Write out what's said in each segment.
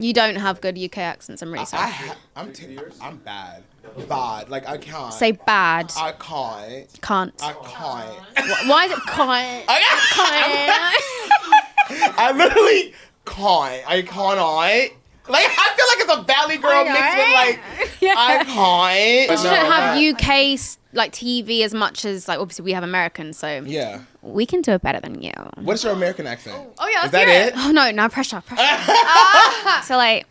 You don't have good UK accents. I'm really sorry. I'm bad. Bad. Like, I can't. Say bad. I can't. Can't. I can't. Why is it can't? I literally can't. I cannot. Like, I feel like it's a Valley Girl mixed with, like, I can't. But you don't have UK, like, TV as much as, like, obviously we have American, so... Yeah. We can do it better than you. What's your American accent? Oh yeah, is that it? Oh, no, pressure. So, like,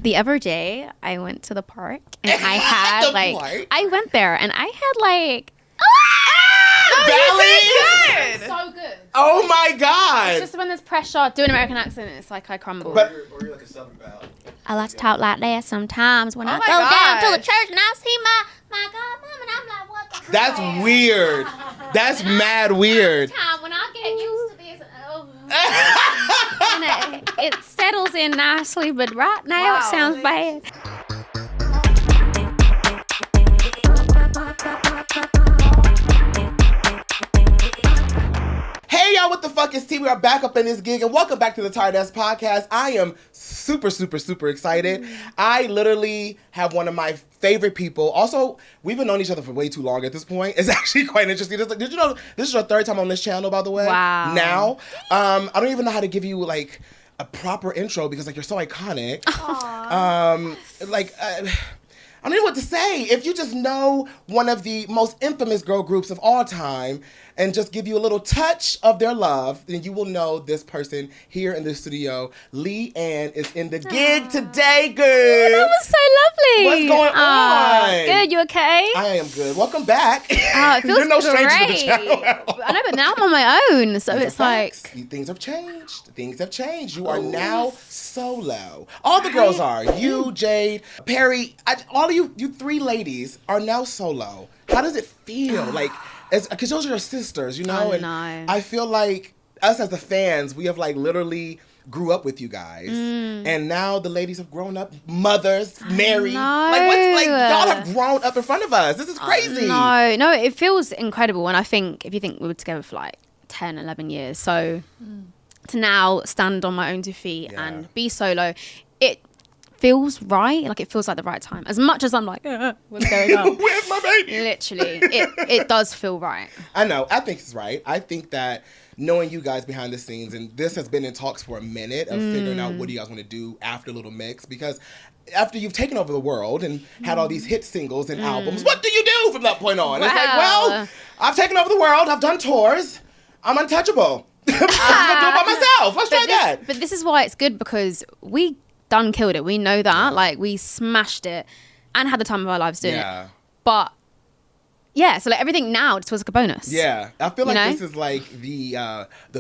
the other day, I went to the park, and I had, like... I went there, and I had, like... Valley? So good. Oh my God. It's just when there's pressure, do an American accent, it's like I crumble. But, or you're like a Southern belle. I like to talk like that sometimes when I go down to the church and I see my godmom and I'm like, what the fuck? that's weird. That's mad weird. Time when I get used to this, it settles in nicely, but right now it sounds bad. Hey y'all, what the fuck is T? We are back up in this gig and welcome back to the Tired Ass Podcast. I am super excited. I literally have one of my favorite people. Also, we've been knowing each other for way too long at this point. It's actually quite interesting. Did you know this is your third time on this channel, by the way? Wow. Now, I don't even know how to give you like a proper intro because like you're so iconic. I don't know what to say. If you just know one of the most infamous girl groups of all time and just give you a little touch of their love, then you will know this person here in the studio. Leigh-Anne is in the gig today, girl. That was so lovely. What's going on? Good, you okay? I am good. Welcome back. It feels You're no stranger to the great. channel at all. I know, but now I'm on my own, so These it's are like... facts. Things have changed. Things have changed. You are now solo. All the girls are. You, Jade, Perry, all of you three ladies are now solo. How does it feel? Like, because those are your sisters, you know? I And know. I feel like us as the fans, we have like literally grew up with you guys. And now the ladies have grown up, mothers, married. Like, y'all have grown up in front of us. This is crazy. No, it feels incredible. And I think, if you think we were together for like 10, 11 years, so to now stand on my own 2 feet and be solo, it feels right. Like, it feels like the right time. As much as I'm like, what's going on? Where's my baby? Literally, it does feel right. I know. I think it's right. I think that knowing you guys behind the scenes, and this has been in talks for a minute of figuring out what do you guys want to do after Little Mix, because after you've taken over the world and had all these hit singles and albums, what do you do from that point on? It's like, well, I've taken over the world. I've done tours. I'm untouchable. I'm going to do it by myself. Let's try that. But this is why it's good, because we done killed it. We know that. Like, we smashed it and had the time of our lives doing it. But yeah, so like everything now just feels like a bonus. Yeah, I feel like this is like the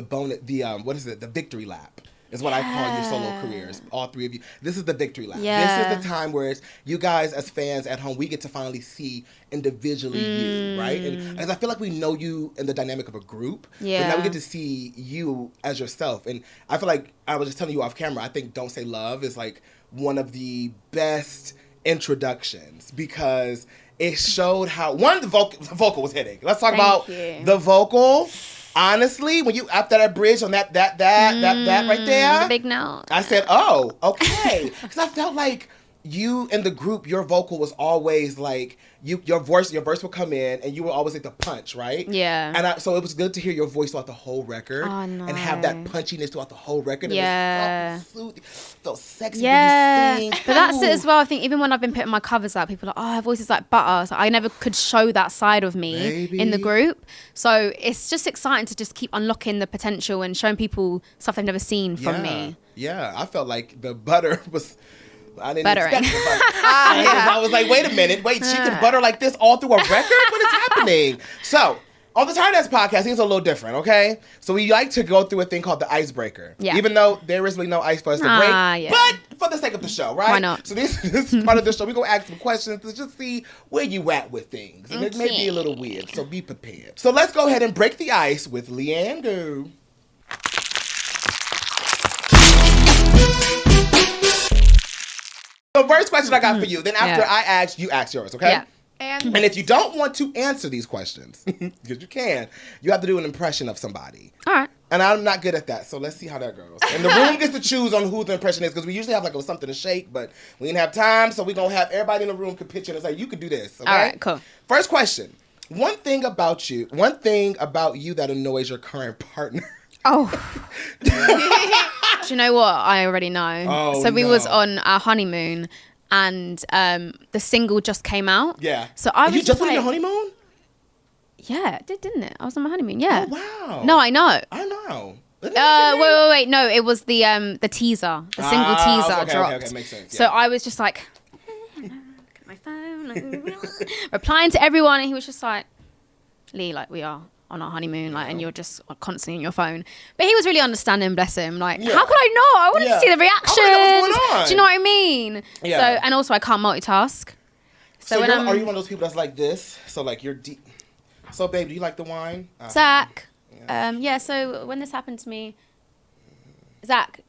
bonus, what is it? The victory lap is what I call your solo careers. All three of you. This is the victory lap. Yeah. This is the time where it's you guys as fans at home, we get to finally see individually you, right? And as I feel like we know you in the dynamic of a group, but now we get to see you as yourself. And I feel like I was just telling you off camera, I think Don't Say Love is like one of the best introductions because it showed how the vocal was hitting. Let's talk about the vocal. Honestly, when you after that bridge on that right there, the big note, I said, "Oh, okay," because I felt like you and the group, your vocal was always like your verse would come in, and you were always like the punch, right? Yeah. And so it was good to hear your voice throughout the whole record, and have that punchiness throughout the whole record. Yeah. It was so sexy. Yeah. When you sing. But that's it as well. I think even when I've been putting my covers out, people are like, "Oh, her voice is like butter." So I never could show that side of me in the group. So it's just exciting to just keep unlocking the potential and showing people stuff they've never seen from me. Yeah, I felt like the butter was. I didn't Buttering. expect the butter. I was like, wait a minute. She can butter like this all through a record? What is happening? So, on the Tired Ass Podcast, it's a little different, okay? So we like to go through a thing called the Icebreaker. Yeah. Even though there is really no ice for us to break. Yeah. But for the sake of the show, right? Why not? So this is part of the show. We're going to ask some questions to just see where you at with things. And it may be a little weird, so be prepared. So let's go ahead and break the ice with Leigh-Anne. Go. The first question I got for you, then after I ask, you ask yours, okay? Yeah. And if you don't want to answer these questions, because you can, you have to do an impression of somebody. All right. And I'm not good at that, so let's see how that goes. And the room gets to choose on who the impression is, because we usually have like something to shake, but we didn't have time, so we're going to have everybody in the room could pitch in and say, you could do this, okay? All right, cool. First question. One thing about you that annoys your current partner. Oh. Do you know what? I already know. Oh, so we was on our honeymoon, and the single just came out. Yeah. So I was you just like, on your honeymoon? Yeah, it did, didn't it? I was on my honeymoon. Yeah. Oh, wow. No, I know. I know. Wait. No, it was the teaser. The single teaser dropped. Okay, makes sense. Yeah. So I was just like, look at my phone, replying to everyone, and he was just like, Lee, like, we are on our honeymoon, like, and you're just constantly on your phone. But he was really understanding, bless him. Like, how could I know? I wanted to see the reactions. Do you know what I mean? Yeah. So, and also I can't multitask. So when are you one of those people that's like this? So like you're deep. So babe, do you like the wine? Zach. Yeah. So when this happened to me, Zach.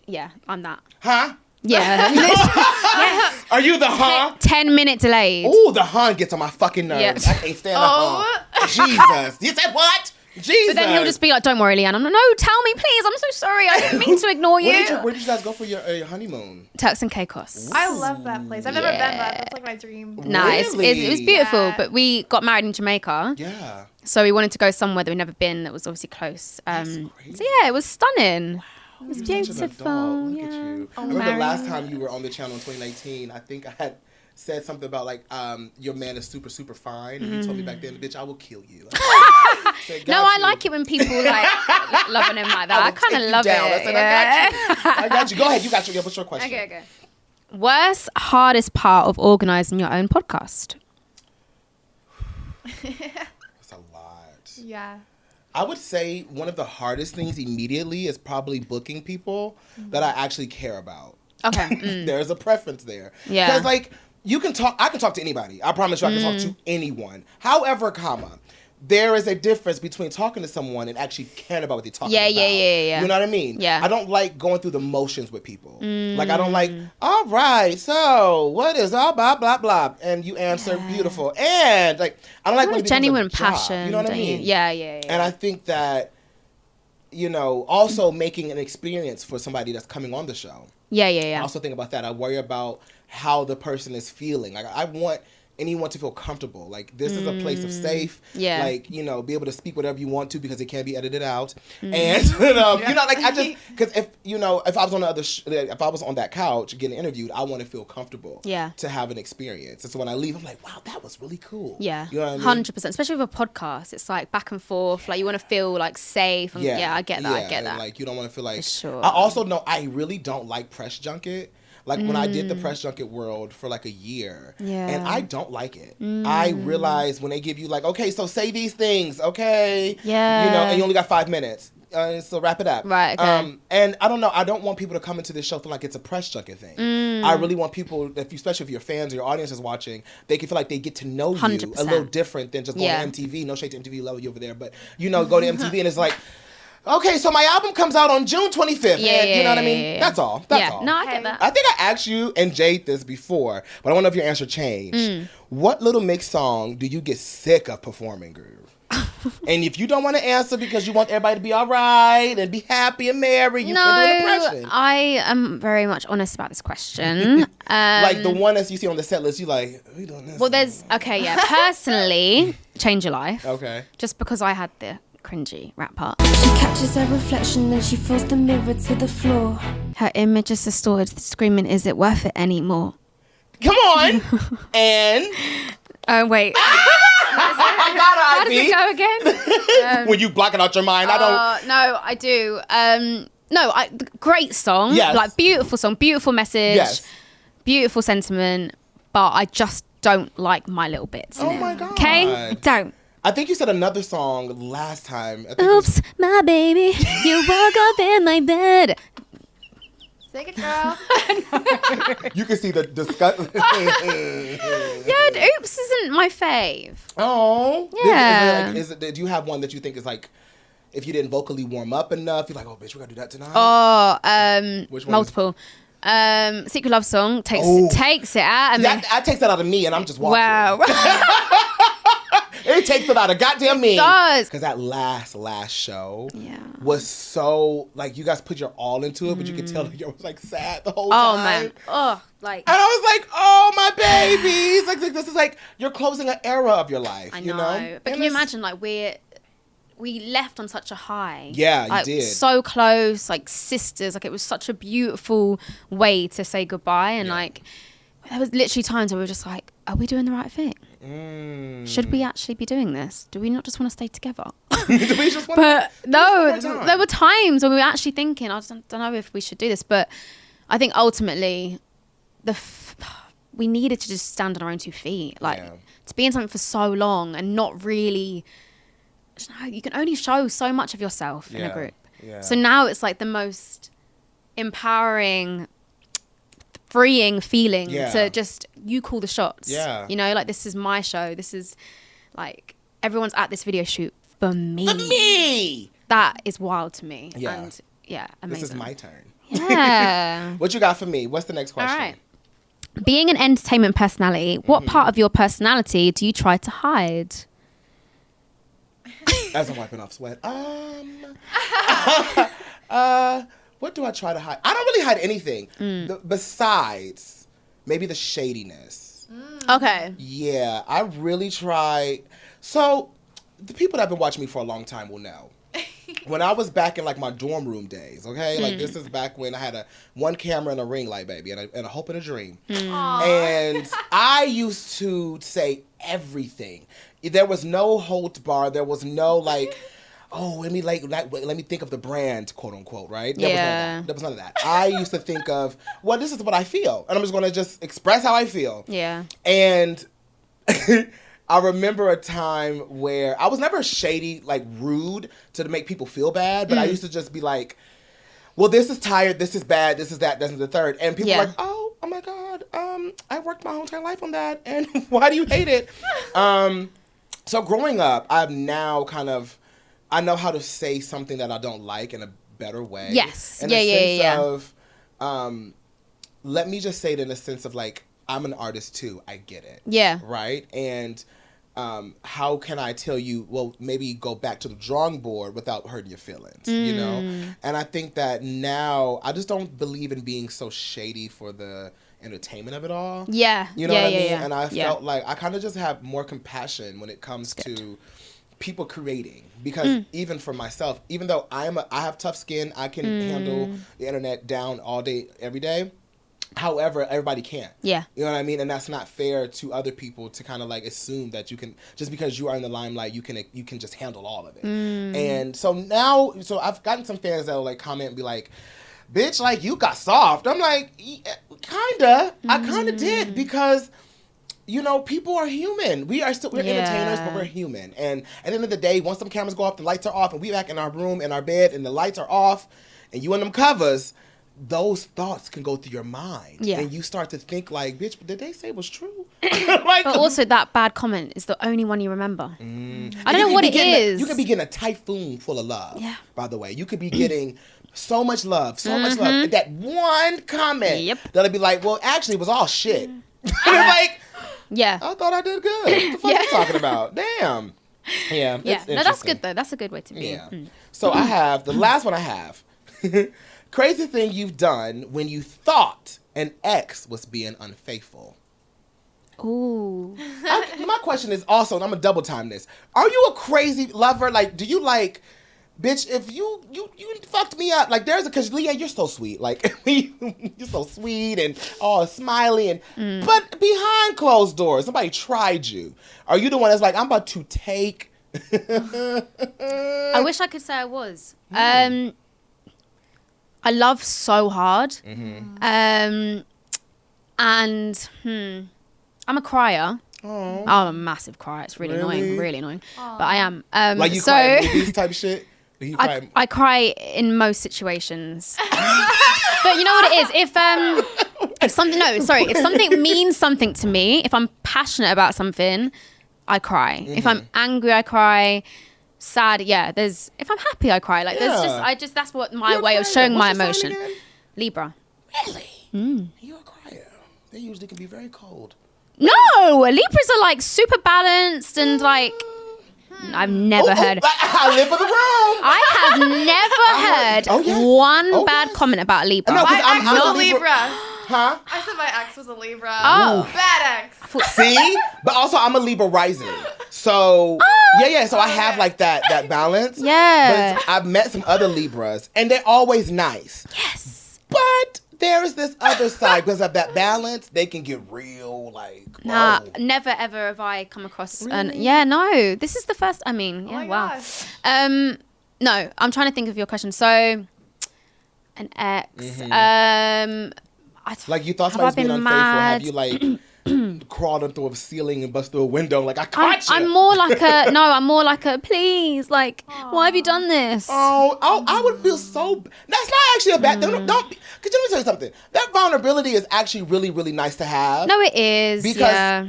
Yeah, I'm that. Huh? Yeah. Yes. Are you the huh? 10-minute delayed. Ooh, the huh gets on my fucking nerves. Yep. I can't stand the huh. Jesus. You said what? Jesus. But then he'll just be like, don't worry, Leigh-Anne. I'm like, no, tell me, please. I'm so sorry. I didn't mean to ignore you. Where did you guys go for your honeymoon? Turks and Caicos. I love that place. I've never been, but that's like my dream. Nice. Really? It was beautiful, but we got married in Jamaica. Yeah. So we wanted to go somewhere that we'd never been that was obviously close. So yeah, it was stunning. Wow, it was Look beautiful. at you. I remember the last time you were on the channel in 2019, I think I had said something about like your man is super, super fine. And you told me back then, bitch, I will kill you. I like it when people like loving him like that. I kind of love it. I said, I got you. Go ahead. You got your. What's your question? Okay. Worst, hardest part of organizing your own podcast? That's a lot. Yeah. I would say one of the hardest things immediately is probably booking people that I actually care about. Okay. There's a preference there. Yeah. Because like I can talk to anybody. I promise you I can talk to anyone. However, there is a difference between talking to someone and actually caring about what they're talking about. Yeah. You know what I mean? Yeah. I don't like going through the motions with people. Like, I don't like, all right, so what is all blah, blah, blah. And you answer beautiful. And, like, I don't like when it becomes genuine a job. passion. You know what I mean? Yeah. And I think that, also making an experience for somebody that's coming on the show. Yeah. I also think about that. I worry about how the person is feeling. Like, I want anyone to feel comfortable. Like, this is a place of safe. Yeah. Like, be able to speak whatever you want to because it can't be edited out. And, I just, because if I was on the other, if I was on that couch getting interviewed, I want to feel comfortable. Yeah. To have an experience. And so when I leave, I'm like, wow, that was really cool. Yeah. You know what I mean? 100%. Especially with a podcast. It's like back and forth. Like, you want to feel like safe. And, I get that. I get that. And, like, you don't want to feel like, for sure. I also know I really don't like press junket. Like, when I did the press junket world for, like, a year. Yeah. And I don't like it. I realize when they give you, like, okay, so say these things, okay? Yeah. And you only got 5 minutes. So wrap it up. Right, okay. And I don't know. I don't want people to come into this show feel like it's a press junket thing. I really want people, especially if your fans or your audience is watching, they can feel like they get to know 100%. You a little different than just going to MTV. No shade to MTV, love you over there. But, go to MTV and it's like, okay, so my album comes out on June 25th. You know what I mean? That's all. That's all. No, I get that. I think I asked you and Jade this before, but I want to know if your answer changed. What Little Mix song do you get sick of performing, Groove? And if you don't want to answer because you want everybody to be all right and be happy and merry, you can do an impression. I am very much honest about this question. Like the one that you see on the set list, you like, we doing this? Well, personally, Change Your Life. Okay. Just because I had the cringy rap part. She catches her reflection and she throws the mirror to the floor. Her image is distorted, screaming, is it worth it anymore? Come on. And? Wait. How does it go again? When you block it out your mind, I don't. No, I do. Great song. Yes. Like, beautiful song, beautiful message. Yes. Beautiful sentiment. But I just don't like my little bits. Oh my God. Okay? I don't. I think you said another song last time. Oops, my baby, you woke up in my bed. Sing it, girl. You can see the disgust. Yeah, Oops isn't my fave. Oh. Yeah. Do you have one that you think is like, if you didn't vocally warm up enough, you're like, oh, bitch, we gotta do that tonight? Oh, which one? Multiple. Secret Love Song takes it out of me. That takes it out of me and I'm just watching. Wow. It takes it out of goddamn me. It does. Because that last show was so like you guys put your all into it, but you could tell that you was like sad the whole time. Oh man, and I was like, oh my babies, like this is like you're closing an era of your life. I know. You know? But can you imagine like we left on such a high. Yeah, like, you did. So close, like sisters. Like it was such a beautiful way to say goodbye. And like there was literally times where we were just like, are we doing the right thing? Should we actually be doing this? Do we not just want to stay together? But no, there were times when we were actually thinking, I don't know if we should do this. But I think ultimately we needed to just stand on our own 2 feet. Like to be in something for so long and not really... You can only show so much of yourself in a group. Yeah. So now it's like the most empowering, freeing feeling to just, you call the shots. Yeah. You know, like this is my show. This is like, everyone's at this video shoot for me. For me! That is wild to me. Yeah. And amazing. This is my turn. Yeah. What you got for me? What's the next question? All right. Being an entertainment personality, what part of your personality do you try to hide? As I'm wiping off sweat. What do I try to hide? I don't really hide anything besides maybe the shadiness. Okay. Yeah, I really try. So the people that have been watching me for a long time will know. When I was back in like my dorm room days, okay? Like this is back when I had one camera and a ring light, baby, and a hope and a dream. And I used to say everything. There was no hold bar. There was no like, oh, let me think of the brand, quote unquote, right? There was none of that. I used to think of, well, this is what I feel, and I'm just gonna just express how I feel. Yeah. And I remember a time where I was never shady, like rude to make people feel bad, but I used to just be like, well, this is tired, this is bad, this is that, this is the third. And people are like, oh my God, I worked my whole entire life on that, and why do you hate it? So growing up, I've now I know how to say something that I don't like in a better way. Yes. In a sense of, let me just say it in a sense of like, I'm an artist too. I get it. Yeah. Right? And how can I tell you, well, maybe go back to the drawing board without hurting your feelings, you know? And I think that now I just don't believe in being so shady for the entertainment of it all. Yeah. You know what I mean? And I felt like I kind of just have more compassion when it comes to people creating, because even for myself, even though I have tough skin, I can handle the internet down all day, every day. However, everybody can't. Yeah. You know what I mean? And that's not fair to other people to kind of like assume that you can, just because you are in the limelight, you can just handle all of it. And so now, I've gotten some fans that will like comment and be like, bitch, like you got soft. I'm like, kinda. I kinda did, because you know, people are human. We're entertainers, but we're human. And at the end of the day, once some cameras go off, the lights are off, and we back in our room, in our bed, and the lights are off, and you in them covers, those thoughts can go through your mind. Yeah. And you start to think like, bitch, did they say it was true? Like, but also that bad comment is the only one you remember. I don't know what it is. You could be getting a typhoon full of love, by the way. You could be getting so much love, And that one comment that'll be like, well, actually, it was all shit. Like, I thought I did good. What the fuck are you talking about? Damn. Yeah. No, that's good, though. That's a good way to be. Yeah. So I have, the last one I have. Crazy thing you've done when you thought an ex was being unfaithful. Ooh. My question is also, and I'm gonna double time this. Are you a crazy lover? Like, do you like, bitch, if you fucked me up, like because Leigh-Anne, you're so sweet. Like, you're so sweet and all smiley and, but behind closed doors, somebody tried you. Are you the one that's like, I'm about to take? I wish I could say I was. I love so hard. And I'm a crier. Oh. I'm a massive crier. It's really annoying. Really annoying. But I am. Like you cry in movies type shit? I cry in most situations. But you know what it is? If something means something to me, if I'm passionate about something, I cry. If I'm angry, I cry. Sad, if I'm happy, I cry. Like that's what my way of showing my emotion. Libra. Really? You're a crier. They usually can be very cold. No, Libras are like super balanced and like I've never heard. I live for the room. I have never heard one bad comment about Lipa. No, My ex was a not Libra. Huh? I said my ex was a Libra. Oh. Bad ex. See? But also, I'm a Libra rising. So, yeah. So I have like that balance. Yeah. But I've met some other Libras, and they're always nice. Yes. But there is this other side. Because of that balance, they can get real, like, Nah, whoa. never ever have I come across Really? no. This is the first, I mean, my wow. gosh. No, I'm trying to think of your question. So, an ex. Like, you thought Have I somebody was being been unfaithful. mad? Have you, like, crawled through a ceiling and bust through a window? Like, I caught you. I'm more like a, please, like, why have you done this? Oh, I would feel so. That's not actually a bad thing. Don't. Could you let me tell you something? That vulnerability is actually really, really nice to have. No, it is. Because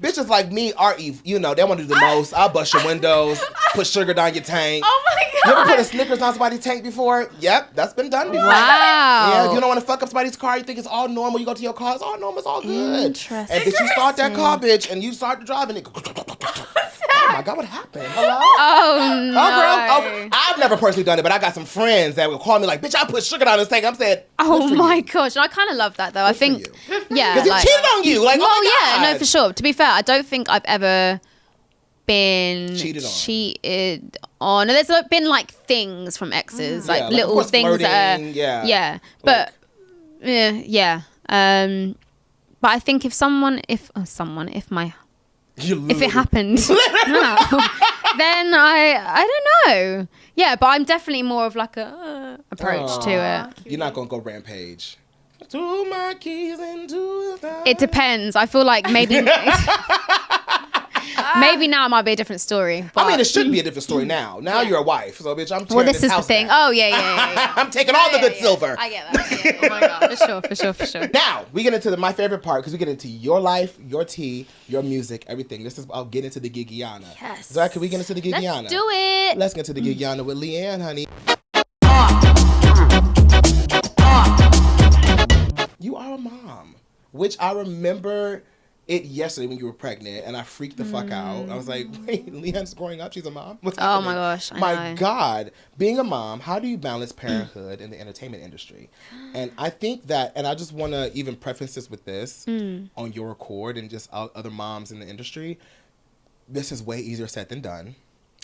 bitches like me are evil. You know, they want to do the most. I'll bust your windows, put sugar down your tank. Oh my You ever god. put a Snickers on somebody's tank before? Yep, that's been done before. Wow. Yeah, if you don't want to fuck up somebody's car, you think it's all normal. You go to your car, it's all normal, it's all good. Interesting. And then you start that car, bitch, and you start driving it. Oh my God, what happened? Hello? Oh, no. Oh, girl. Oh, I've never personally done it, but I got some friends that will call me like, bitch, I put sugar down this tank. I'm saying, Oh my gosh. I kind of love that, though. I think, yeah. because he cheated on you. Like, Well, oh my God. yeah, no, for sure. To be fair, I don't think I've ever been Cheated on. There's been like things from exes, like Yeah, of little course, things that are, flirting, yeah. yeah. But yeah. But I think if it happened now, then I don't know. Yeah, but I'm definitely more of like a approach to it. You're not gonna go rampage. Threw my keys into the It depends. I feel like maybe maybe now it might be a different story. But I mean, it should be a different story now. Now you're a wife, so bitch, I'm tearing well, this is the house thing. down. Oh yeah. I'm taking all the good silver. I get that. Yeah. Oh my god, for sure. Now we get into my favorite part because we get into your life, your tea, your music, everything. This is I'll get into the Gigiana. Yes. Zach, can we get into the Gigiana? Let's do it. Let's get into the Gigiana with Leigh-Anne, honey. You are a mom, which I remember it yesterday when you were pregnant, and I freaked the fuck out. I was like, wait, Leigh-Anne's growing up, she's a mom? What's happening? Oh my gosh, I My know. God, being a mom, how do you balance parenthood in the entertainment industry? And I think that, and I just want to even preface this with this on your record and just other moms in the industry, this is way easier said than done.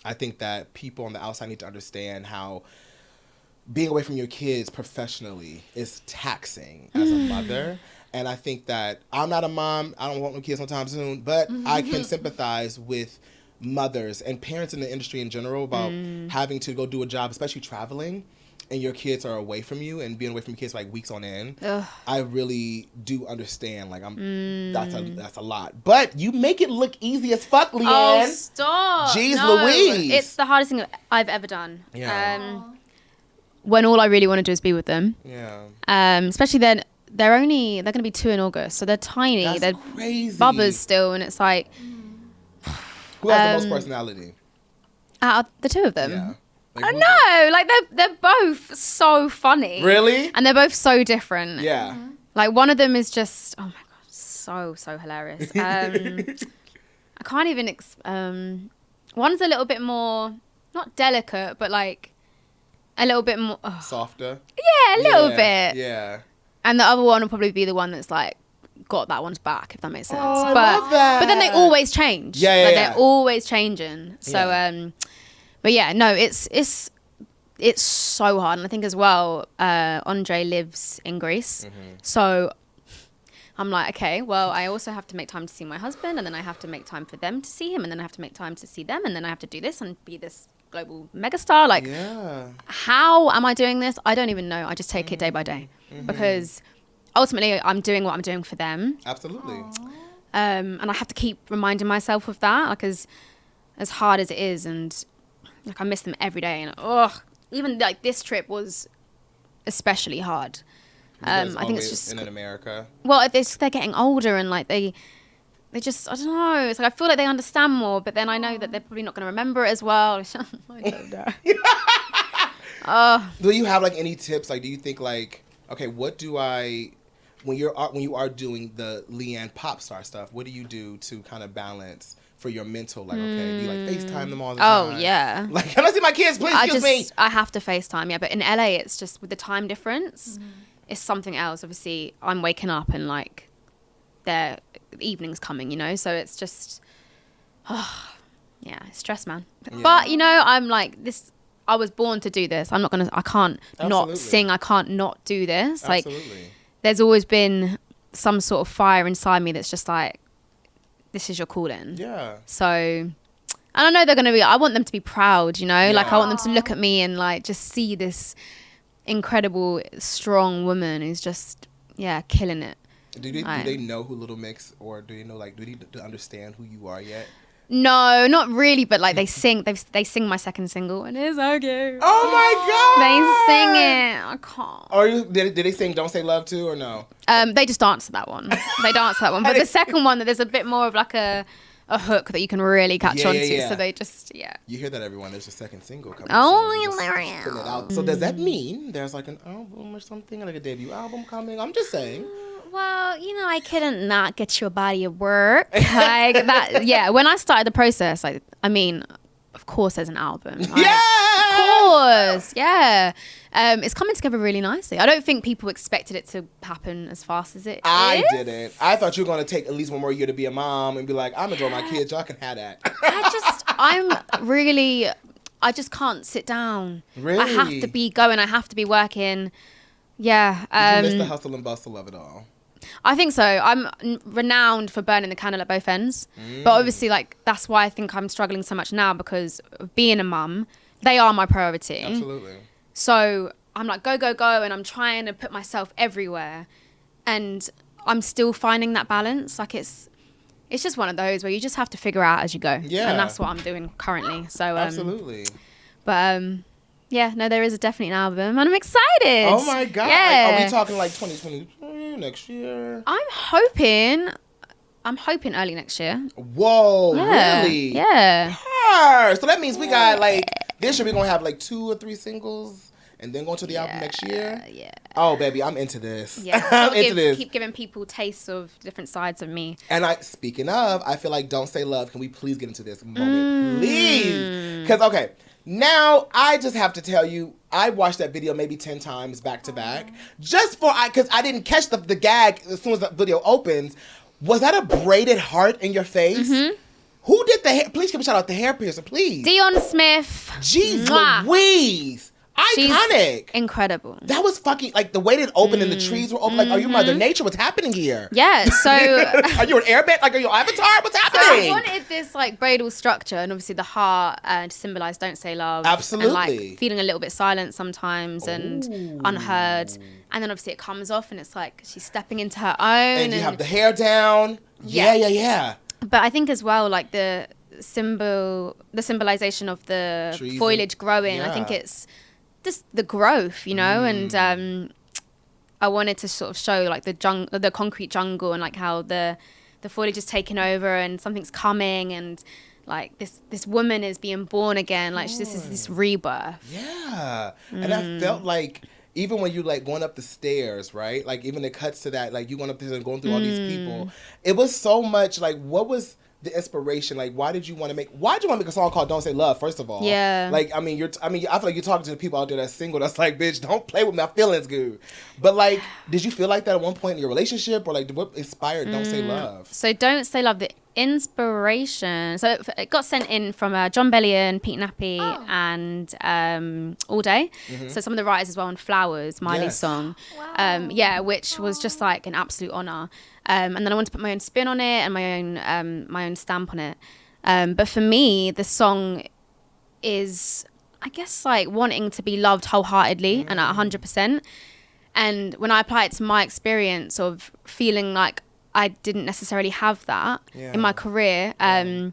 I think that people on the outside need to understand how being away from your kids professionally is taxing as a mother. And I think that I'm not a mom. I don't want no kids sometime soon. But I can sympathize with mothers and parents in the industry in general about having to go do a job, especially traveling, and your kids are away from you and being away from your kids for like weeks on end. Ugh. I really do understand. Like, that's a lot. But you make it look easy as fuck, Leigh-Anne. Oh, stop. Jeez No, Louise. It's the hardest thing I've ever done. Yeah. When all I really want to do is be with them. Yeah. Especially then. They're going to be 2 in August, so they're tiny. That's they're crazy. bubbers still, and it's like, Who has the most personality? out of the 2 of them. Yeah. I know, like they're both so funny. Really? And they're both so different. Yeah. Like one of them is just, oh my god, so hilarious. I can't even. One's a little bit more, not delicate, but like a little bit more. Oh. Softer. Yeah, a little bit. Yeah. And the other one will probably be the one that's like got that one's back, if that makes sense. Oh, I love that. But then they always change. Yeah. They're always changing. So but yeah, no, it's so hard. And I think as well, Andre lives in Greece. So I'm like, okay, well, I also have to make time to see my husband, and then I have to make time for them to see him, and then I have to make time to see them, and then I have to do this and be this global megastar. Like, how am I doing this? I don't even know. I just take it day by day. Because ultimately I'm doing what I'm doing for them. Absolutely. And I have to keep reminding myself of that, like as hard as it is, and like I miss them every day, and even like this trip was especially hard. I think it's just in America. Well, they're getting older, and like they just, I don't know, it's like I feel like they understand more, but then I know that they're probably not going to remember it as well. I don't know. Do you have like any tips? Like, do you think like, okay, what do I, when you are doing the Leigh-Anne pop star stuff, what do you do to kind of balance for your mental? Like, okay, do you like FaceTime them all the time? Oh, yeah. Like, can I see my kids, please? Excuse me. I have to FaceTime, yeah. But in LA, it's just with the time difference, it's something else. Obviously, I'm waking up and like their evening's coming, you know. So it's just, it's stress, man. Yeah. But you know, I'm like this. I was born to do this. I can't not sing. I can't not do this. Absolutely. Like, there's always been some sort of fire inside me that's just like, this is your calling. Yeah. So, and I know I want them to be proud, you know? Yeah. Like, I want them to look at me and like just see this incredible, strong woman who's just, killing it. Do they know who Little Mix, or do they know, like, do they understand who you are yet? No, not really, but like they sing my second single and it's so cute. Oh my God! They sing it. I can't. Did they sing Don't Say Love too, or no? They just dance to that one. But the second one, there's a bit more of like a hook that you can really catch on to. So they just, You hear that, everyone? There's a second single coming. Oh, hilarious. So does that mean there's like an album or something, like a debut album coming? I'm just saying. Well, you know, I couldn't not get you a body of work like that. Yeah, when I started the process, like, I mean, of course, there's an album. Right? Yeah, of course, yeah. It's coming together really nicely. I don't think people expected it to happen as fast as it is. I didn't. I thought you were going to take at least one more year to be a mom and be like, I'm enjoying my kids. Y'all can have that. I just can't sit down. Really? I have to be going. I have to be working. Yeah. Did you miss the hustle and bustle of it all? I think so. I'm renowned for burning the candle at both ends. But obviously, like, that's why I think I'm struggling so much now, because of being a mum, they are my priority. Absolutely. So I'm like, go, go, go. And I'm trying to put myself everywhere. And I'm still finding that balance. Like, it's just one of those where you just have to figure out as you go. Yeah. And that's what I'm doing currently. So, absolutely. But, yeah, no, there is definitely an album, and I'm excited. Oh my God! Yeah. Like, are we talking like 2023 next year? I'm hoping early next year. Whoa! Yeah. Really? Yeah. So that means we got like this year we're gonna have like 2 or 3 singles, and then go into the album next year. Yeah. Oh baby, I'm into this. Yeah. I'm into this. Keep giving people tastes of different sides of me. And speaking of, I feel like Don't Say Love. Can we please get into this moment, please? Because okay. Now, I just have to tell you, I watched that video maybe 10 times back to back. Because I didn't catch the gag as soon as the video opens. Was that a braided heart in your face? Mm-hmm. Who did the hair? Please give a shout out to hair piercer, please. Dion Smith. Jeez Louise. Iconic. She's incredible. That was fucking, like, the way it opened and the trees were open. Like, are you Mother Nature? What's happening here? Yeah, so... Are you an airbender? Like, are you an avatar? What's happening? So I wanted this, like, braidal structure, and obviously the heart to symbolize Don't Say Love. Absolutely. And, like, feeling a little bit silent sometimes and unheard. And then obviously it comes off and it's like she's stepping into her own. And you have the hair down. Yeah. But I think as well, like, the symbolization of the trees foliage growing, I think it's just the growth, you know, and I wanted to sort of show like the concrete jungle and like how the foliage is taking over and something's coming and like this woman is being born again, like this is this rebirth. Yeah. And I felt like even when you like going up the stairs, right? Like even it cuts to that, like you going up there and going through all these people. It was so much like, what was the inspiration? Like, why did you want to make a song called Don't Say Love, first of all? Yeah. Like, I mean, I feel like you're talking to the people out there that's single that's like, bitch, don't play with my feelings, good. But like, did you feel like that at one point in your relationship, or like what inspired Don't Say Love? So Don't Say Love, the inspiration, so it got sent in from John Bellion, Pete Nappy, and All Day. So some of the writers as well on Flowers, Miley's song. Wow. Which was just like an absolute honor. And then I wanted to put my own spin on it and my own stamp on it. But for me, the song is, I guess, like wanting to be loved wholeheartedly and at 100%. And when I apply it to my experience of feeling like I didn't necessarily have that in my career, and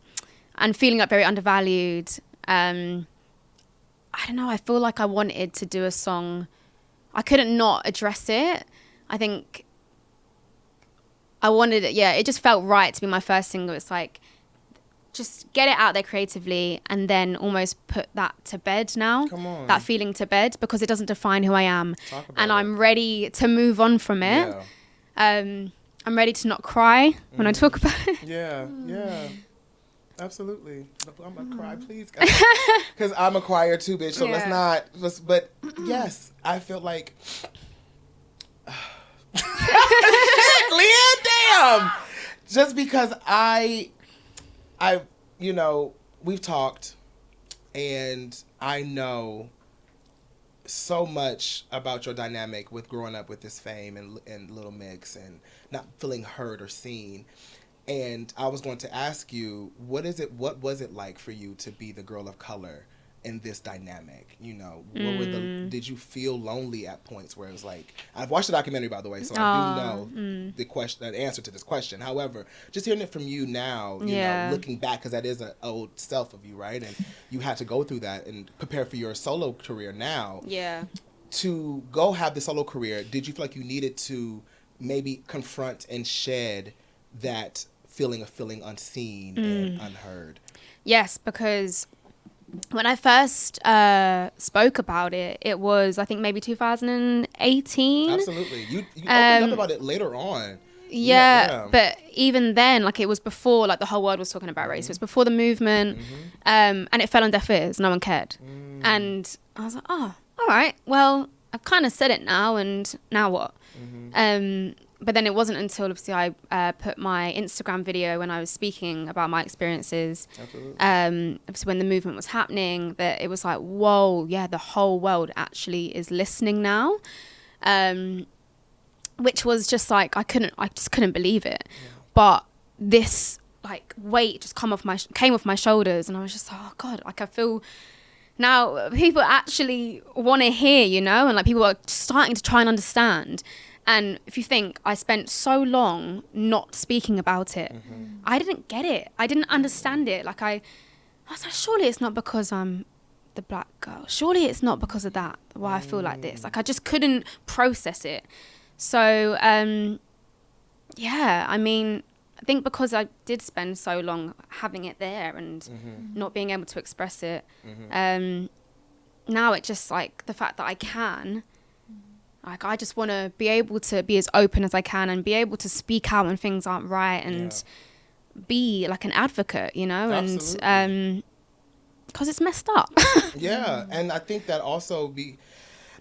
feeling like very undervalued, I don't know, I feel like I wanted to do a song. I couldn't not address it. I think I wanted it. Yeah, it just felt right to be my first single. It's like, just get it out there creatively and then almost put that to bed now. Come on. That feeling to bed, because it doesn't define who I am. And I'm ready to move on from it. I'm ready to not cry when I talk about it. Yeah. Absolutely. I'm gonna cry, please, guys. Because I'm a crier too, bitch. So but yes, I feel like. Leigh-Anne, damn! Just because I, we've talked, and I know so much about your dynamic with growing up with this fame and Little Mix and not feeling heard or seen. And I was going to ask you, what was it like for you to be the girl of color in this dynamic? Did you feel lonely at points where it was like, I've watched the documentary, by the way, so I do know the answer to this question. However, just hearing it from you now, you know, looking back, because that is an old self of you, right? And you had to go through that and prepare for your solo career now. Yeah. To go have the solo career, did you feel like you needed to maybe confront and shed that feeling of feeling unseen and unheard? Yes, because when I first spoke about it, it was, I think, maybe 2018. Absolutely. You opened up about it later on. Yeah, but even then, like, it was before, like, the whole world was talking about race. It was before the movement, and it fell on deaf ears. No one cared. And I was like, oh, all right, well, I've kind of said it now, and now what? But then it wasn't until, obviously, I put my Instagram video when I was speaking about my experiences, obviously when the movement was happening, that it was like, whoa, yeah, the whole world actually is listening now, which was just like, I just couldn't believe it. But this, like, weight just came off my shoulders, and I was just like, oh God, like, I feel now people actually want to hear, you know, and like people are starting to try and understand. And if you think, I spent so long not speaking about it, I didn't get it. I didn't understand it. Like, I was like, surely it's not because I'm the black girl. Surely it's not because of that why I feel like this. Like, I just couldn't process it. So, yeah, I mean, I think because I did spend so long having it there and not being able to express it, now it just, like, the fact that I can... Like, I just want to be able to be as open as I can and be able to speak out when things aren't right and be like an advocate, you know? Absolutely. And because it's messed up. Yeah, and I think that also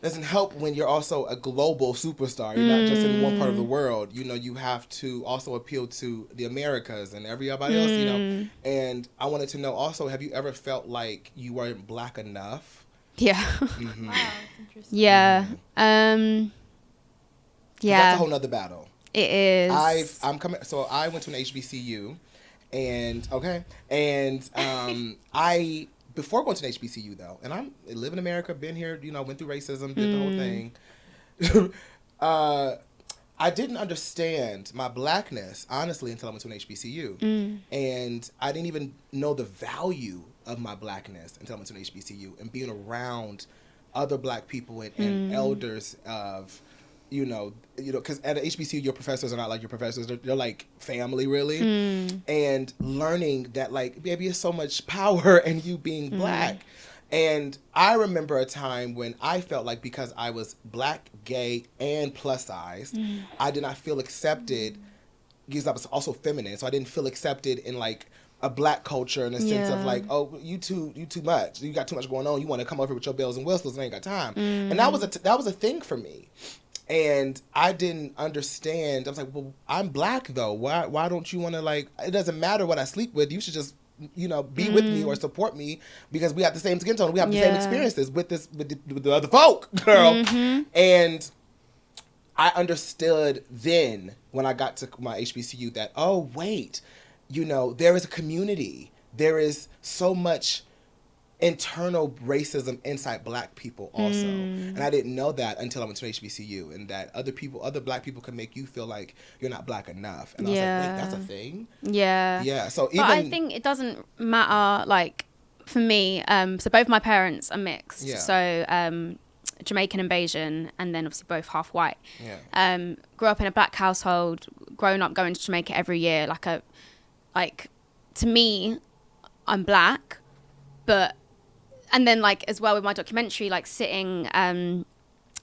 doesn't help when you're also a global superstar. You're not just in one part of the world. You know, you have to also appeal to the Americas and everybody else, you know? And I wanted to know also, have you ever felt like you weren't black enough? Yeah. Wow, that's interesting. Yeah. Yeah. That's a whole nother battle. It is. I'm coming. So I went to an HBCU, and I before going to an HBCU though, and I live in America, been here, you know, went through racism, did the whole thing. I didn't understand my blackness honestly until I went to an HBCU, and I didn't even know the value of my blackness until I went to an HBCU and being around other black people and elders of, you know, because at an HBCU, your professors are not like your professors. They're like family, really. And learning that, like, baby, there's so much power in you being black. And I remember a time when I felt like because I was black, gay, and plus size, I did not feel accepted because I was also feminine. So I didn't feel accepted in, like, a black culture in a sense of like, oh, you too much. You got too much going on. You want to come over with your bells and whistles and ain't got time. And that was a thing for me. And I didn't understand. I was like, well, I'm black though. Why don't you want to, like, it doesn't matter what I sleep with. You should just, you know, be with me or support me because we have the same skin tone. We have the same experiences with the other folk, girl. And I understood then when I got to my HBCU that, oh, wait, you know, there is a community. There is so much internal racism inside black people also. And I didn't know that until I went to HBCU, and that other black people can make you feel like you're not black enough. And I was like, wait, that's a thing? Yeah. Yeah. So even... But I think it doesn't matter, like, for me, so both my parents are mixed. Yeah. So Jamaican and Bayesian, and then obviously both half white. Yeah. Grew up in a black household, grown up going to Jamaica every year, like, to me, I'm black, but, and then, like, as well with my documentary, like, sitting,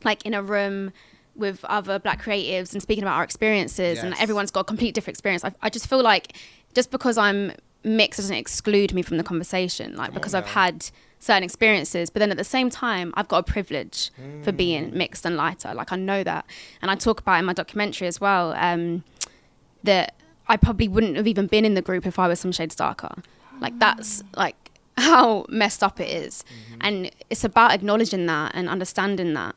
like, in a room with other Black creatives and speaking about our experiences, and everyone's got a complete different experience. I just feel like just because I'm mixed doesn't exclude me from the conversation, like because I've had certain experiences, but then at the same time I've got a privilege for being mixed and lighter. Like I know that, and I talk about in my documentary as well that I probably wouldn't have even been in the group if I was some shades darker. Like that's like how messed up it is. And it's about acknowledging that and understanding that,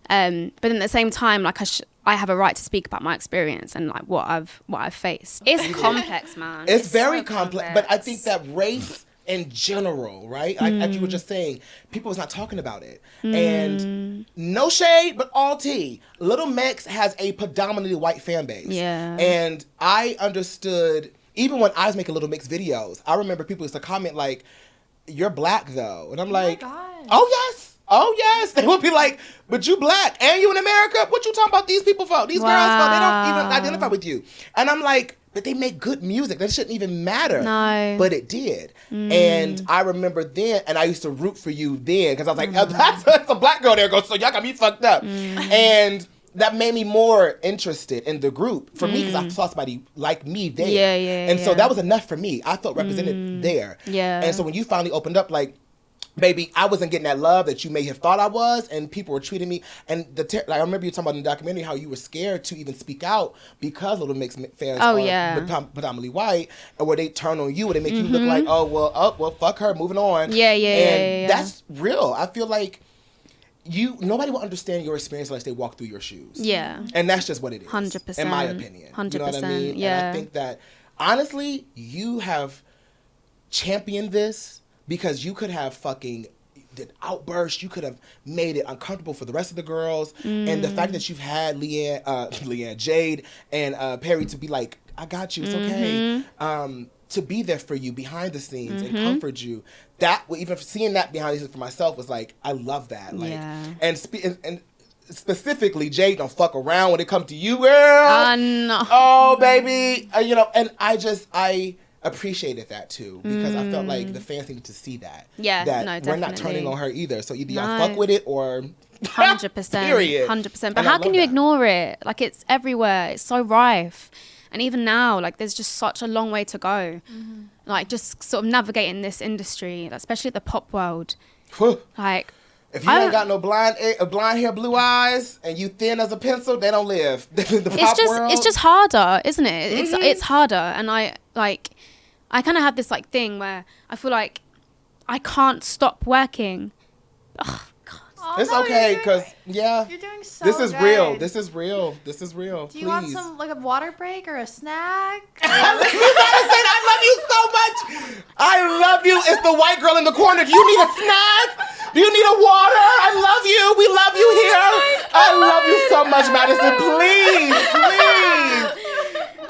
but then at the same time, like I have a right to speak about my experience and like what I've faced. It's complex, man. It's very so complex, but I think that race in general, right? Like you were just saying, people was not talking about it. And no shade, but all tea. Little Mix has a predominantly white fan base. Yeah. And I understood, even when I was making Little Mix videos, I remember people used to comment like, "You're Black though." And I'm like, "Oh yes. Oh yes." They would be like, "But you Black and you in America? What you talking about these people for? These girls for? They don't even identify with you." And I'm like, but they make good music. That shouldn't even matter. No. But it did. And I remember then, and I used to root for you then, because I was like, that's a Black girl there goes, so y'all got me fucked up. And that made me more interested in the group for me, because I saw somebody like me there. And so that was enough for me. I felt represented there. And so when you finally opened up, like, baby, I wasn't getting that love that you may have thought I was, and people were treating me. And like I remember you talking about in the documentary how you were scared to even speak out because Little Mix fans are predominantly white, and where they turn on you and they make you look like, oh well, fuck her, moving on. That's real. I feel like nobody will understand your experience unless they walk through your shoes. And that's just what it is. 100%. In my opinion. 100%. You know what I mean? And I think that honestly, you have championed this. Because you could have fucking did outbursts, you could have made it uncomfortable for the rest of the girls, and the fact that you've had Leigh-Anne, Jade, and Perry to be like, "I got you, it's okay," to be there for you behind the scenes and comfort you. That even seeing that behind the scenes for myself was like, I love that. Like, and specifically, Jade don't fuck around when it comes to you, girl. No. Oh, baby, and I appreciated that too, because I felt like the fans needed to see that. That we're not turning on her either. So either y'all fuck with it or 100%. Period. 100%. But how can you ignore it? Like it's everywhere. It's so rife. And even now, like there's just such a long way to go. Like just sort of navigating this industry, especially the pop world. Like if you ain't got no blonde hair, blue eyes, and you thin as a pencil, they don't live. It's just harder, isn't it? It's harder, and I kind of have this like thing where I feel like I can't stop working. Oh, God. Oh, it's okay, because you're doing so this is good. real. This is real. This is real. Do you want some like a water break or a snack? You gotta say that. I love you so much. I love you. It's the white girl in the corner. Do you need a snack? Do you need a water? I love you. We love you here. I love you so much, Madison. Please.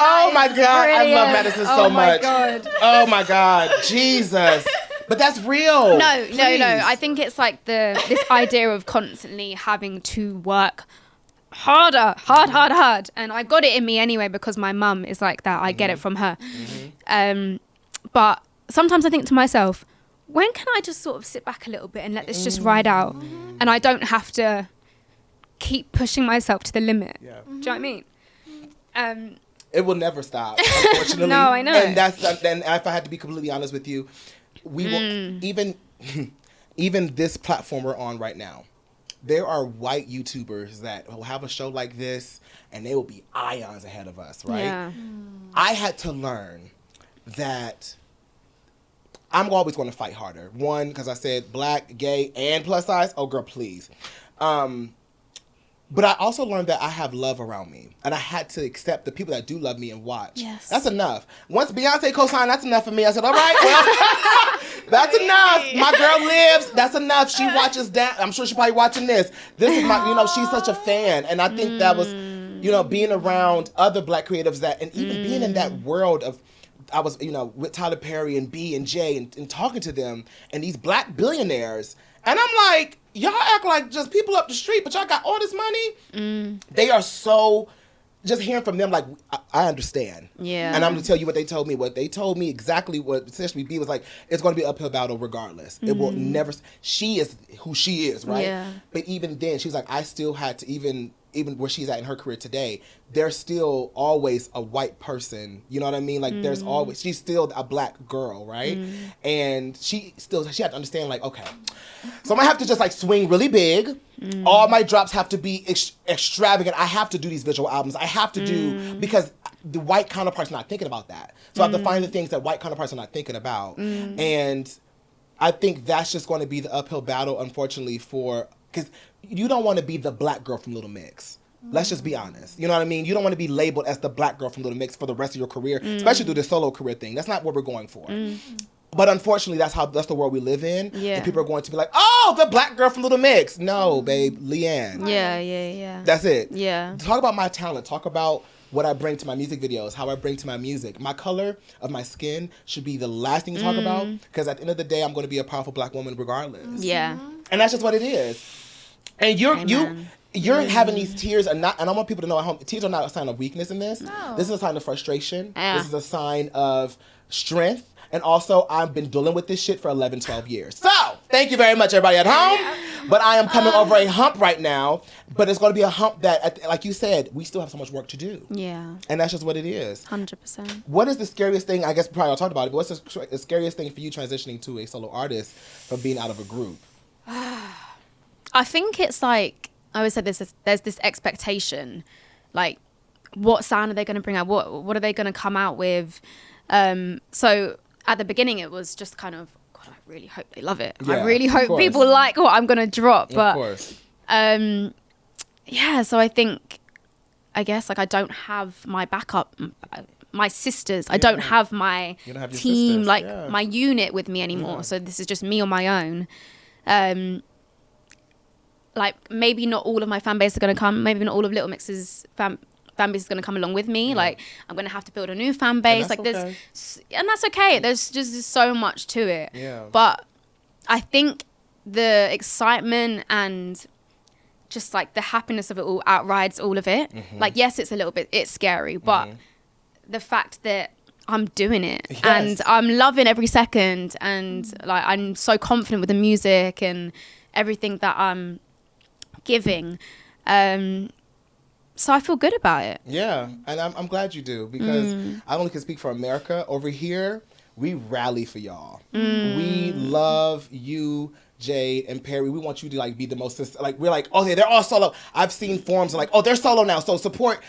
Oh my God, I love Madison so much. God. Oh my God, Jesus. But that's real. No. I think it's like this idea of constantly having to work harder, hard. And I got it in me anyway because my mum is like that. I get it from her. But sometimes I think to myself, when can I just sort of sit back a little bit and let this just ride out? And I don't have to keep pushing myself to the limit. Do you know what I mean? It will never stop, unfortunately. No, I know. And and if I had to be completely honest with you, we will even this platform we're on right now. There are white YouTubers that will have a show like this, and they will be ions ahead of us, right? Yeah. I had to learn that I'm always going to fight harder. One, because I said Black, gay, and plus size. Oh, girl, please. But I also learned that I have love around me. And I had to accept the people that do love me and watch. Yes. That's enough. Once Beyonce co-signed, that's enough for me. I said, all right, well, that's enough. My girl lives. That's enough. She watches that. I'm sure she's probably watching this. This is my, she's such a fan. And I think that was, being around other Black creatives that, and even being in that world of, I was, with Tyler Perry and B and J and talking to them and these Black billionaires. And I'm like, y'all act like just people up the street, but y'all got all this money. They are so, just hearing from them, like, I understand. Yeah. And I'm going to tell you what they told me. What they told me exactly what essentially B was like, it's going to be an uphill battle regardless. It will never, she is who she is, right? Yeah. But even then, she was like, I still had to even even where she's at in her career today, there's still always a white person. You know what I mean? Like there's always, she's still a black girl, right? And she had to understand like, okay, so I'm gonna have to just like swing really big. All my drops have to be extravagant. I have to do these visual albums. I have to do, because the white counterpart's not thinking about that. So I have to find the things that white counterparts are not thinking about. And I think that's just going to be the uphill battle, unfortunately, because you don't want to be the black girl from Little Mix. Let's just be honest. You know what I mean? You don't want to be labeled as the black girl from Little Mix for the rest of your career, especially through the solo career thing. That's not what we're going for. But unfortunately, that's the world we live in. Yeah. And people are going to be like, oh, the black girl from Little Mix. No, babe, Leigh-Anne. Yeah. That's it. Yeah. Talk about my talent. Talk about what I bring to my music videos, how I bring to my music. My color of my skin should be the last thing you talk about, because at the end of the day, I'm going to be a powerful black woman regardless. Yeah. And that's just what it is. And you're having these tears, and I want people to know at home, tears are not a sign of weakness in this. No. This is a sign of frustration. Yeah. This is a sign of strength. And also, I've been dealing with this shit for 11, 12 years. So, thank you very much, everybody at home. But I am coming over a hump right now. But it's going to be a hump that, like you said, we still have so much work to do. Yeah. And that's just what it is. 100%. What is the scariest thing, I guess probably I'll talk about it, but what's the scariest thing for you transitioning to a solo artist from being out of a group? I think it's like, I always said there's this expectation. Like, what sound are they going to bring out? What are they going to come out with? So... at the beginning, it was just kind of, God, I really hope they love it. Yeah, I really hope people like what I'm going to drop. But, of course. Yeah, so I guess, like, I don't have my backup, my sisters. I don't have my team, like, my unit with me anymore. Yeah. So this is just me on my own. Like, maybe not all of my fan base are going to come. Maybe not all of Little Mix's fan base is going to come along with me. Yeah. Like, I'm going to have to build a new fan base. Like, and that's okay. There's just so much to it. Yeah. But I think the excitement and just like the happiness of it all outrides all of it. Like, yes, it's scary, but the fact that I'm doing it and I'm loving every second, and like, I'm so confident with the music and everything that I'm giving. So I feel good about it. Yeah, and I'm glad you do, because I only can speak for America. Over here, we rally for y'all. We love you, Jade and Perry. We want you to like be the most, like, we're like, okay, they're all solo. I've seen forums like, oh, they're solo now, so support.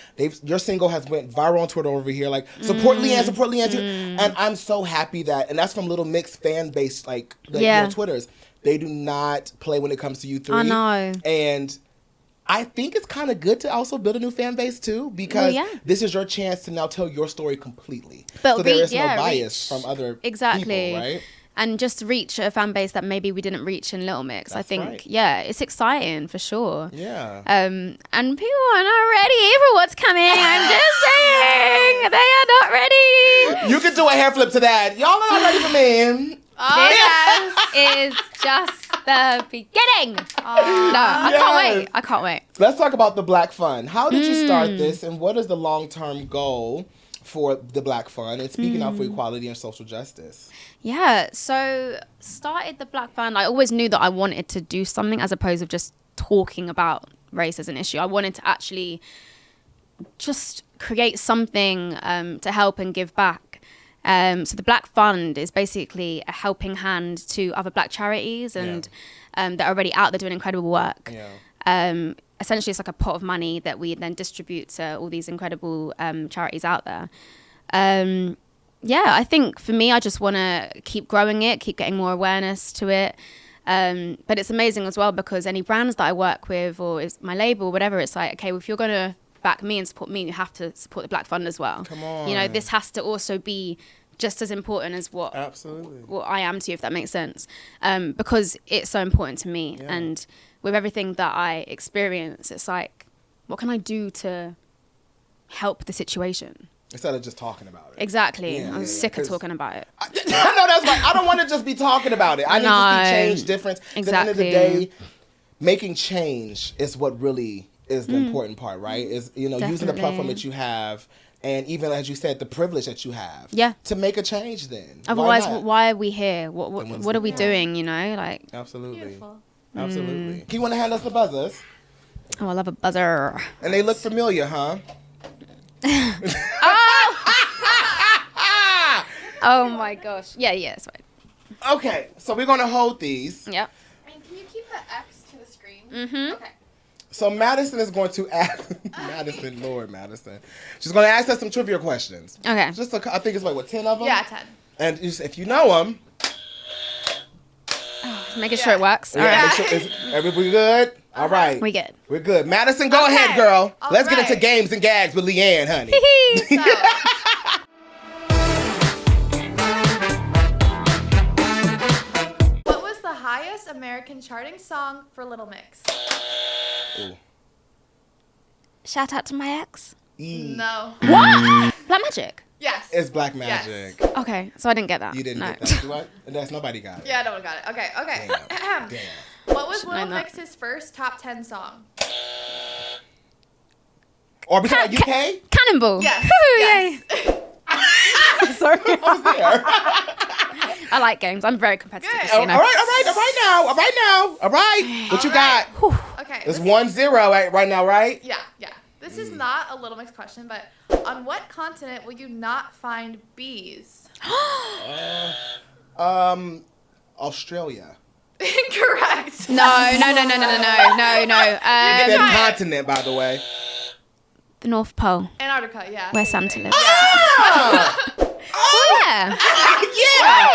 Your single has went viral on Twitter over here. Like, support Leigh-Anne, support Leigh-Anne. And I'm so happy that, and that's from Little Mix fan base, like the Twitters. They do not play when it comes to you three. I know. And I think it's kind of good to also build a new fan base too, because this is your chance to now tell your story completely. But so there is no bias from other people, right? And just reach a fan base that maybe we didn't reach in Little Mix. That's I think, it's exciting for sure. Yeah. And people are not ready for what's coming. I'm just saying, they are not ready. You could do a hair flip to that. Y'all are not ready for me. This is just the beginning. I can't wait. Let's talk about the Black Fund. How did you start this, and what is the long-term goal for the Black Fund and speaking out for equality and social justice? Yeah, so started the Black Fund. I always knew that I wanted to do something as opposed to just talking about race as an issue. I wanted to actually just create something to help and give back. So the Black Fund is basically a helping hand to other Black charities and that are already out there doing incredible work. Yeah. Essentially, it's like a pot of money that we then distribute to all these incredible charities out there. I think for me, I just want to keep growing it, keep getting more awareness to it. But it's amazing as well, because any brands that I work with or is my label, whatever, it's like, okay, well, if you're going to back me and support me, you have to support the Black Fund as well. Come on. You know, this has to also be just as important as what I am to you, if that makes sense. Because it's so important to me. Yeah. And with everything that I experience, it's like, what can I do to help the situation? Instead of just talking about it. Exactly. I'm sick of talking about it. I know, that's right. I don't want to just be talking about it. I need to see change, difference. Exactly. At the end of the day, making change is what really is the important part, right? Is, using the platform that you have, and even, as you said, the privilege that you have to make a change then. Otherwise, why are we here? What are we doing, Like, absolutely. Beautiful. Absolutely. Do you want to hand us the buzzers? Oh, I love a buzzer. And they look familiar, huh? Oh my gosh. Yeah, it's fine. Okay, so we're gonna hold these. Yep. And can you keep the X to the screen? Mm-hmm. Okay. So Madison is going to ask Madison. She's going to ask us some trivia questions. Okay. I think it's 10 of them. Yeah, 10. And if you know them, Making sure it works. All yeah, right. make sure everybody good. All right, We good. we're good. Madison, go Okay. ahead, girl. All Let's get into right. games and gags with Leigh-Anne, honey. So, what was the highest American charting song for Little Mix? Ooh. Shout out to my ex. No. What? Black Magic. Yes. It's Black Yes. Magic. Okay, so I didn't get that. You didn't No. get that. Do I? That's nobody got it. Yeah, no one got it. Okay. Damn. What was Should Little I not? Mix's first top 10 song? Or we talking about UK? Cannonball. Yes. Woo, Yes. yay. Sorry. I was there. I like games. I'm very competitive. Good. just so you know. All right now. All right. What you got? Okay. It's 1-0 right now, right? Yeah. This is not a Little Mix question, but on what continent will you not find bees? Australia. Incorrect. No. It's a continent, by the way. The North Pole, Antarctica, yeah. where same Santa thing. lives. Ah! Oh, yeah. Yeah.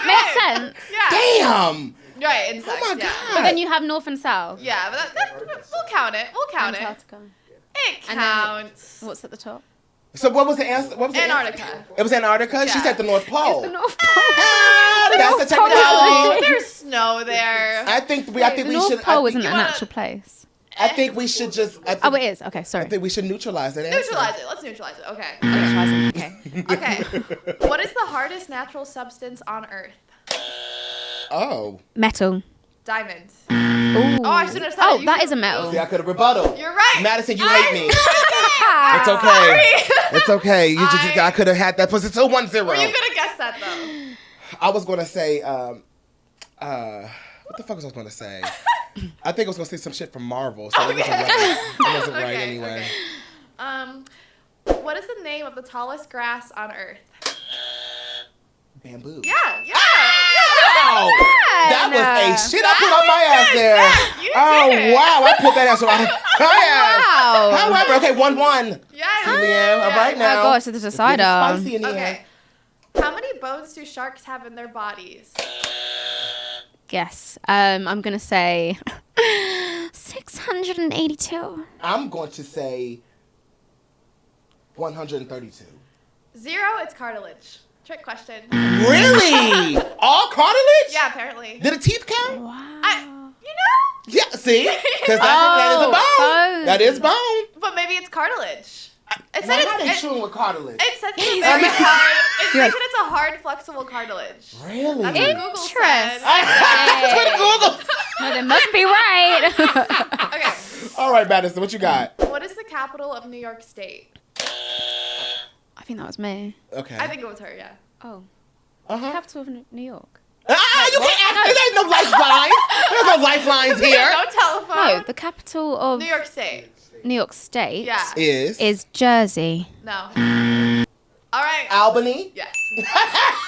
Makes sense. Yeah. Damn. Right, insects, Oh my yeah. God. But then you have North and South. Yeah, but we'll count it. Antarctica. It And then counts. What's at the top? So what was the answer? What was the Antarctica. answer? It was Antarctica? She Yeah. said the North Pole. The North Pole. Ah, that's the North Pole. technicality. No, there's snow there. I think we The should. North Pole I isn't think, an actual place. I think we should just. Oh, it is. Okay, I sorry. think we should neutralize that answer. Neutralize it. Let's neutralize it. Okay. Okay. Okay. What is the hardest natural substance on Earth? Oh. Metal. Diamond. Ooh. Oh, I shouldn't have said Oh, it. You that should- is a metal. See, I could have rebuttal. You're right. Madison, you hate me. Ah. It's okay. Sorry. It's okay. I could have had that. But it's still 1-0. Were you gonna guess that though? I was gonna say. What the fuck was I gonna say? I think I was gonna say some shit from Marvel. So it wasn't right. It wasn't right Okay, anyway. okay. What is the name of the tallest grass on Earth? Bamboo. Yeah. Wow. That was a shit I put on my ass there. Yeah, you Oh did it. wow, I put that ass on my ass. Wow. However, okay, 1-1. Yeah. Leigh-Anne, all right now. Oh gosh, it's a It's getting decider. Spicy in the Okay. end. How many bones do sharks have in their bodies? Guess. I'm gonna say 682. I'm going to say 132. 0. It's cartilage. Trick question. Really? All cartilage? Yeah, apparently. Did the teeth count? Wow. Yeah, see? Because that is a Oh, bone. bone. That is bone. But maybe it's cartilage. It Now, said how they it's chewing with cartilage? it said it's very hard. It said it's a hard, flexible cartilage. Really? That's what Google said. That's what Google. No, they must be right. Okay. All right, Madison, what you got? What is the capital of New York State? I think that was me. Okay. I think it was her, yeah. Oh. Uh-huh. Capital of New York. You can't ask me. There's no lifelines. There's no lifelines here. No telephone. No, the capital of New York State. New York State Yeah. is Jersey. No. All right. Albany? Yes.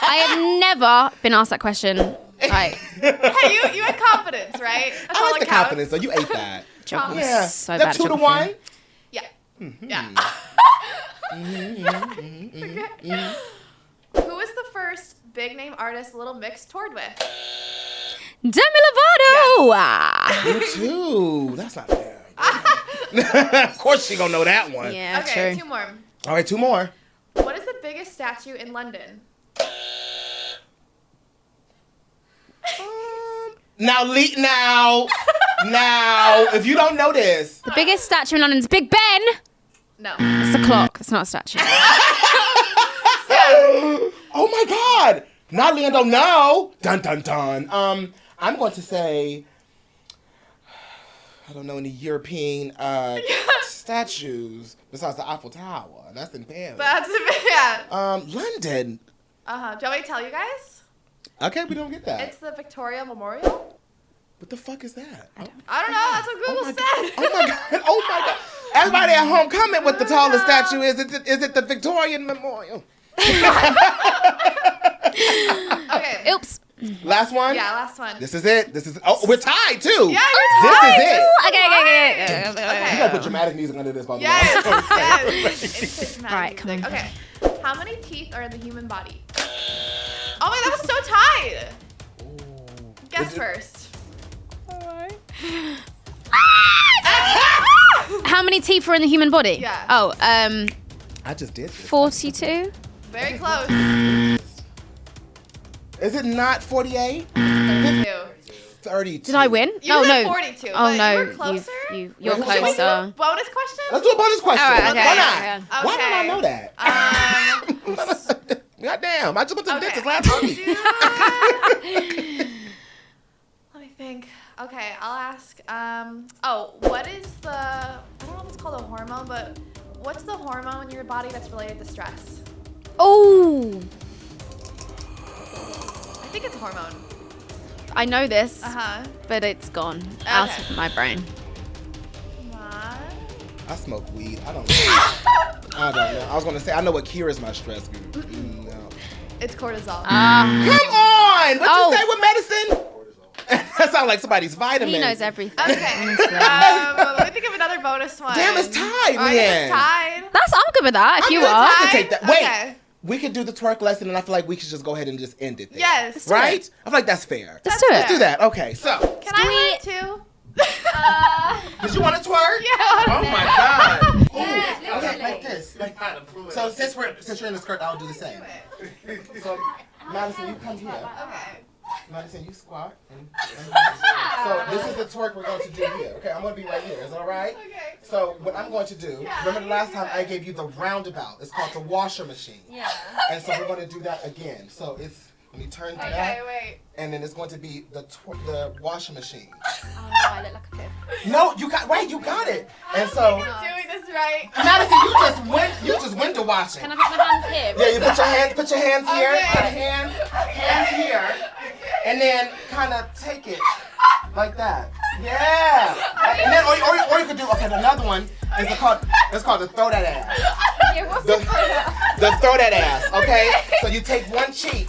I have never been asked that question. Like, Hey, you had confidence, right? That's I all like the that counts. confidence, though. You ate that. Promise. Yeah. so That bad at 2 to geography. 1? Yeah. Mm-hmm. Yeah. Who was the first big name artist Little Mix toured with? Demi Lovato. Ah. You too. That's not fair. Of course she gonna know that one. Yeah, Okay, true. 2 more. All right, 2 more. What is the biggest statue in London? Now, if you don't know this, The biggest statue in London is Big Ben. No. It's a clock. It's not a statue. oh my God, not Leigh-Anne don't know. Dun dun dun. I'm going to say, I don't know any European statues besides the Eiffel Tower. That's in Paris. That's yeah. London. Do you want me to tell you guys? Okay, we don't get that. It's the Victoria Memorial. What the fuck is that? I don't know. That's what Google said. Oh my god! Oh my god! Everybody at home, comment what the tallest statue is. Is it the Victorian Memorial? Okay. Oops. Last one? Yeah, last one. This is it. We're tied too. Yeah, you're tied. This is it. Okay. You gotta put dramatic music under this, by the way. Yes. It's dramatic Right, come music. on. Okay. How many teeth are in the human body? Oh my, that was so tied. Guess first. How many teeth are in the human body? Yeah. Oh, I just did this. 42. Very close. Is it not 48? 32. Did I win? You said 42. Oh but no, you were closer. you're Wait, closer. Bonus question? Let's do a bonus question. All right, okay, Why okay, not? okay. Why did I know that? Goddamn, I just went to the dentist last week. Let me think. Okay, I'll ask. What is the? I don't know if it's called a hormone, but what's the hormone in your body that's related to stress? Oh, I think it's a hormone. I know this, But it's gone out of my brain. I smoke weed. I don't know. I don't know. I was gonna say I know what cures my stress. No. It's cortisol. Come on! What you say with medicine? That sounds like somebody's vitamin. He knows everything. Okay. Let me think of another bonus one. Damn, it's tied, All right, man. it's tied. I'm good with that. If you are. I can take that. Wait. Okay. We could do the twerk lesson, and I feel like we should just go ahead and just end it there. Yes. Right? I feel like that's fair. Let's do it. Let's do that. Okay, so. Can I too? Did you want to twerk? Yeah. Oh my god. Yeah, Okay, like this. So since you're in the skirt, I'll do the same. So Madison, you come here. Okay. Madison, you squat. So this is the twerk we're going to do here. Okay, I'm going to be right here. Is that all right? Okay. So what I'm going to do, remember the last time I gave you the roundabout. It's called the washer machine. Yeah. And so we're going to do that again. So it's, let me turn to that. Okay, wait. And then it's going to be the washer machine. Oh, I look like a pig. No, you got it. And so, I'm doing this right. Madison, you just went to washing. Can I put my hands here? Yeah, you put your hands here, Okay. put hands here, and then kind of take it like that. Yeah. And then, or you could do, okay, another one is called the throw that ass. Yeah, what's The throw that ass, okay? So you take one cheek,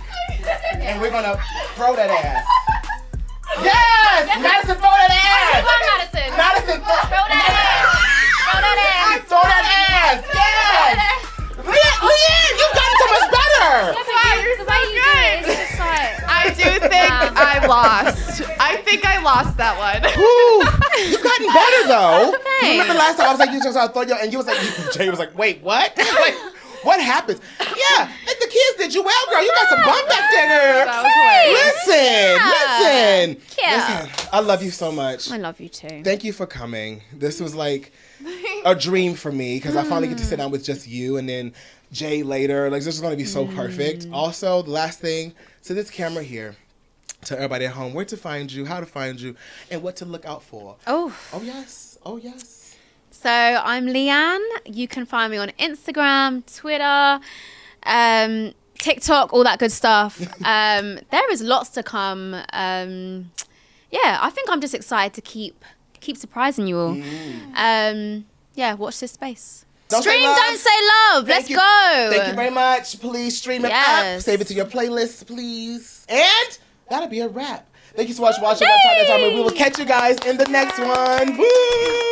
and we're gonna throw that ass. Yes! Madison, throw that ass! Come on, Madison. Madison, Throw that ass. Throw that ass. throw that ass! Yes! Leigh-Anne, you've gotten so much better! Wow, you're The so way you do good. it, it's just like... I do think I lost. I think I lost that one. Ooh, you've gotten better though. Thanks. You remember last time I was like, you just throw your, and you was like, Jay was like, wait, what? Like, what happens? Yeah, if the kids did you well, girl. You got some bump back there, girl. That was hilarious. Listen. Yeah. Listen. I love you so much. I love you too. Thank you for coming. This was like a dream for me because I finally get to sit down with just you and then Jay later. Like, this is going to be so perfect. Also, the last thing, to this camera here, to everybody at home, where to find you, how to find you, and what to look out for. Oh. Oh, yes. Oh, yes. So I'm Leigh-Anne. You can find me on Instagram, Twitter, TikTok, all that good stuff. There is lots to come. Yeah, I think I'm just excited to keep surprising you all. Yeah, watch this space. Don't Stream, say love. don't say love. Let's you. go. Thank you very much. Please stream it up. Yes. Save it to your playlist, please. And that'll be a wrap. Thank you so much for watching. We will catch you guys in the next one. Woo!